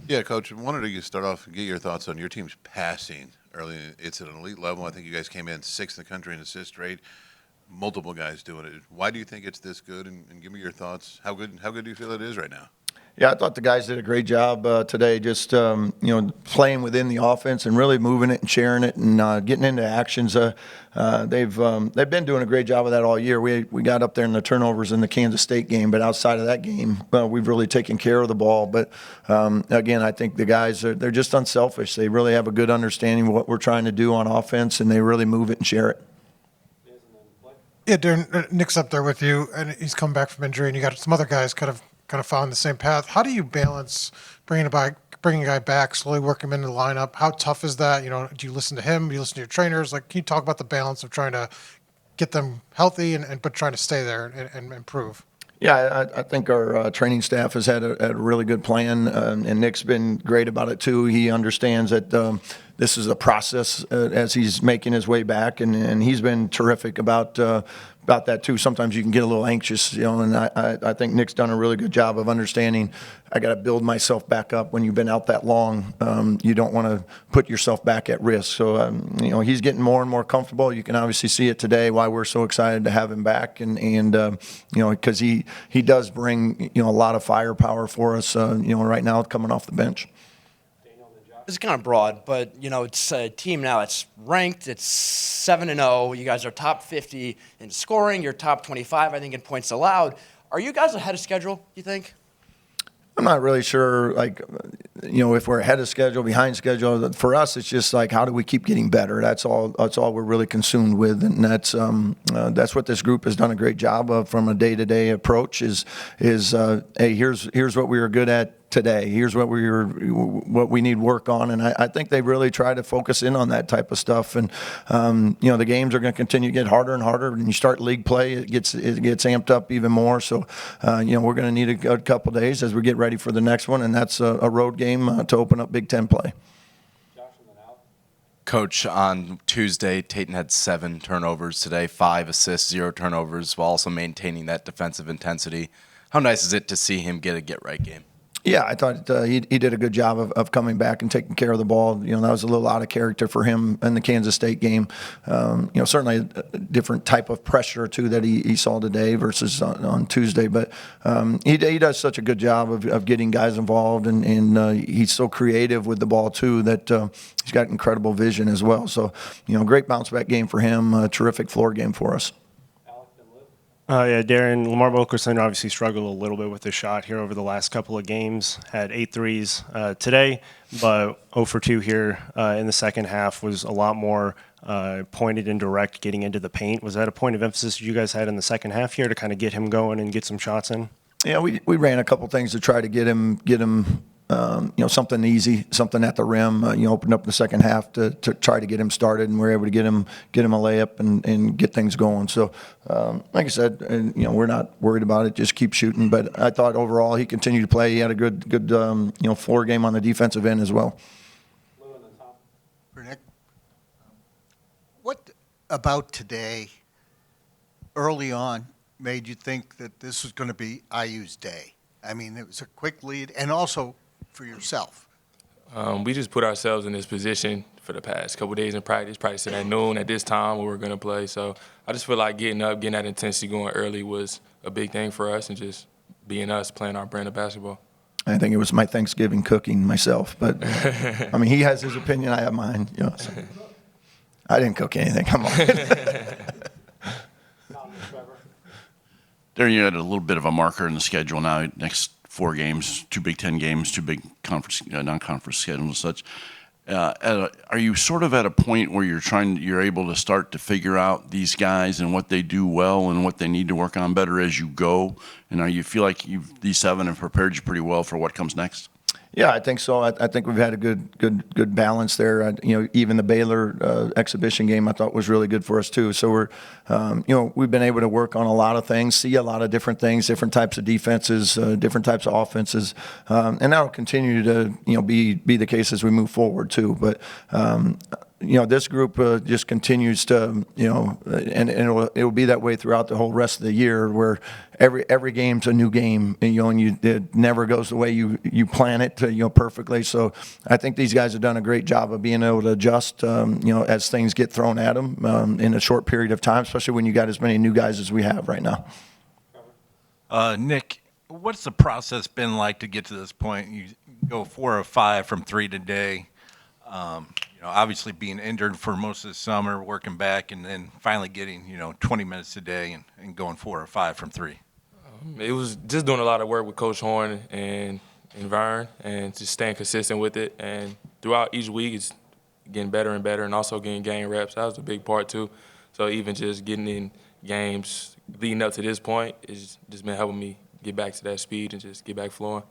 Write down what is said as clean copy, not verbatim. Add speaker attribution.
Speaker 1: Yeah, Coach, I wanted to start off and get your thoughts on your team's passing early. It's at an elite level. I think you guys came in sixth in the country in assist rate. Multiple guys doing it. Why do you think it's this good? And give me your thoughts. How good do you feel it is right now?
Speaker 2: Yeah, I thought the guys did a great job today, just playing within the offense and really moving it and sharing it and getting into actions. They've been doing a great job of that all year. We got up there in the turnovers in the Kansas State game, but outside of that game, we've really taken care of the ball. But again, I think the guys they're just unselfish. They really have a good understanding of what we're trying to do on offense, and they really move it and share it.
Speaker 3: Yeah, Darren, Nick's up there with you, and he's come back from injury, and you got some other guys kind of found the same path. How do you balance bringing a guy back, slowly work him into the lineup? How tough is that? Do you listen to him? Do you listen to your trainers? Like, can you talk about the balance of trying to get them healthy but trying to stay there and improve?
Speaker 2: Yeah, I think our training staff has had a really good plan, and Nick's been great about it too. He understands that this is a process as he's making his way back, and he's been terrific about that too. Sometimes you can get a little anxious, and I think Nick's done a really good job of understanding I got to build myself back up. When you've been out that long, you don't want to put yourself back at risk. So, he's getting more and more comfortable. You can obviously see it today why we're so excited to have him back, and because he does bring, a lot of firepower for us, right now coming off the bench.
Speaker 4: It's kind of broad, but it's a team now. It's ranked. It's 7-0. You guys are top 50 in scoring. You're top 25, I think, in points allowed. Are you guys ahead of schedule, you think?
Speaker 2: I'm not really sure, if we're ahead of schedule, behind schedule. For us, it's just like, how do we keep getting better? That's all we're really consumed with, and that's what this group has done a great job of from a day-to-day approach. Is hey, here's what we were good at today. Here's what we need work on, and I think they really try to focus in on that type of stuff. And the games are going to continue to get harder and harder. When you start league play, it gets amped up even more. So we're going to need a good couple days as we get ready for the next one, and that's a road game to open up Big Ten play.
Speaker 5: Coach, on Tuesday, Tayton had 7 turnovers today, 5 assists, 0 turnovers, while also maintaining that defensive intensity. How nice is it to see him get a get-right game?
Speaker 2: Yeah, I thought he did a good job of coming back and taking care of the ball. That was a little out of character for him in the Kansas State game. Certainly a different type of pressure too that he saw today versus on Tuesday. But he does such a good job of getting guys involved, and he's so creative with the ball too that he's got incredible vision as well. So great bounce back game for him. A terrific floor game for us.
Speaker 6: Yeah, Darren, Lamar Wilkerson obviously struggled a little bit with the shot here over the last couple of games. Had 8 threes today, but 0 for 2 here in the second half. Was a lot more pointed and direct getting into the paint. Was that a point of emphasis you guys had in the second half here to kind of get him going and get some shots in?
Speaker 2: Yeah, we ran a couple things to try to get him something easy, something at the rim. Opened up the second half to try to get him started, and we were able to get him a layup and get things going. So, like I said, we're not worried about it. Just keep shooting. But I thought overall he continued to play. He had a good floor game on the defensive end as well.
Speaker 7: For Nick, what about today, early on, made you think that this was going to be IU's day? I mean, it was a quick lead, and also for yourself.
Speaker 8: We just put ourselves in this position for the past couple of days in practice at noon at this time where we're going to play. So I just feel like getting that intensity going early was a big thing for us, and just being us, playing our brand of basketball.
Speaker 2: I think it was my Thanksgiving cooking myself, but I mean, he has his opinion, I have mine. So. I didn't cook anything. Come on.
Speaker 9: There you had a little bit of a marker in the schedule now. Next 4 games, 2 Big Ten games, 2 big conference, non-conference schedules and such. Are you sort of at a point where you're able to start to figure out these guys and what they do well and what they need to work on better as you go? And you feel like these 7 have prepared you pretty well for what comes next?
Speaker 2: Yeah, I think so. I think we've had a good balance there. Even the Baylor exhibition game I thought was really good for us too. So we've been able to work on a lot of things, see a lot of different things, different types of defenses, different types of offenses, and that'll continue to be the case as we move forward too. But this group just continues to, and it will be that way throughout the whole rest of the year, where every game's a new game, and it never goes the way you plan it, perfectly. So I think these guys have done a great job of being able to adjust, as things get thrown at them in a short period of time, especially when you got as many new guys as we have right now.
Speaker 10: Nick, what's the process been like to get to this point? You go 4 of 5 from 3 today. Obviously being injured for most of the summer, working back, and then finally getting 20 minutes a day and going 4 or 5 from 3.
Speaker 8: It was just doing a lot of work with Coach Horn and Vern, and just staying consistent with it. And throughout each week, it's getting better and better, and also getting game reps. That was a big part too. So even just getting in games leading up to this point, it's just been helping me get back to that speed and just get back flowing.